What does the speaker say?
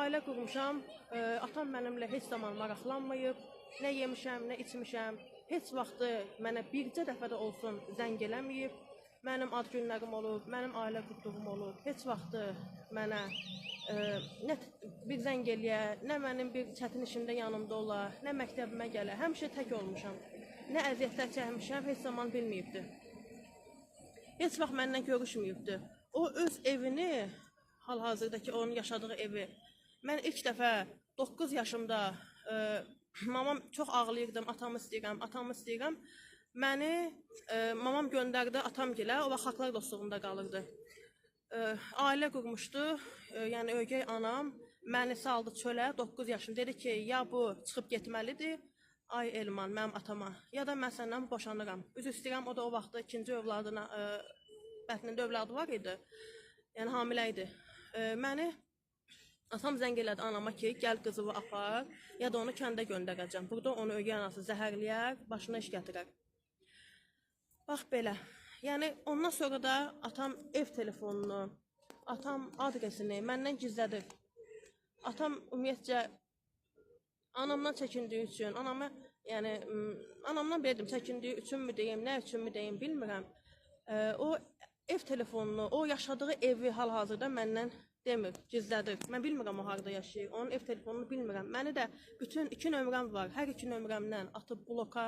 ailə qurmuşam, atam mənimlə heç zaman maraqlanmayıb, nə yemişəm, nə içmişəm, heç vaxtı mənə bircə dəfə də olsun zəng eləməyib, mənim ad günlərim olub, mənim ailə qurduğum olub, heç vaxtı mənə nə bir zəng eləyə, nə mənim bir çətin işimdə yanımda ola, nə məktəbimə gələ, həmişə tək olmuşam, nə əziyyətlər çəkmişəm, heç zaman bilməyibdi. Heç vaxt məndən görüşməyibdi. O öz evini, hal-hazırdakı onun yaşadığı evi, mən ilk dəfə 9 yaşımda mamam çox ağlayırdım, atamı istəyirəm. Məni mamam göndərdi atamgilə, o vaxt Xalqlar Dostluğunda qalırdı. Ailə qurmuşdu, yəni ögey anam məni saldı çölə 9 yaşım. Dedi ki, ya bu çıxıb getməlidir, ay Elman, mənim atama, ya da mən səndən boşanıram. Üzr istəyirəm, o da o vaxtda ikinci övladına, bətnində övladı var idi, yəni hamilə idi. Məni atam zəng elədi anama ki, gəl qızıvı apar, ya da onu kəndə göndərəcəm. Burada onu ögey anası zəhərləyər, başına iş gətirər. Bax belə. Yəni ondan sonra da atam ev telefonunu, atam adresini məndən gizlədir. Atam ümumiyyətcə anamdan çəkindiyi üçün, anamdan verdim, çəkindiyi üçünmü deyim, nə üçünmü deyim, bilmirəm. O ev telefonunu, o yaşadığı evi hal-hazırda məndən demir, gizlədir. Mən bilmirəm o harada yaşayır, onun ev telefonunu bilmirəm. Məni də bütün 2 nömrəm var, hər 2 nömrəmdən atıb bloka.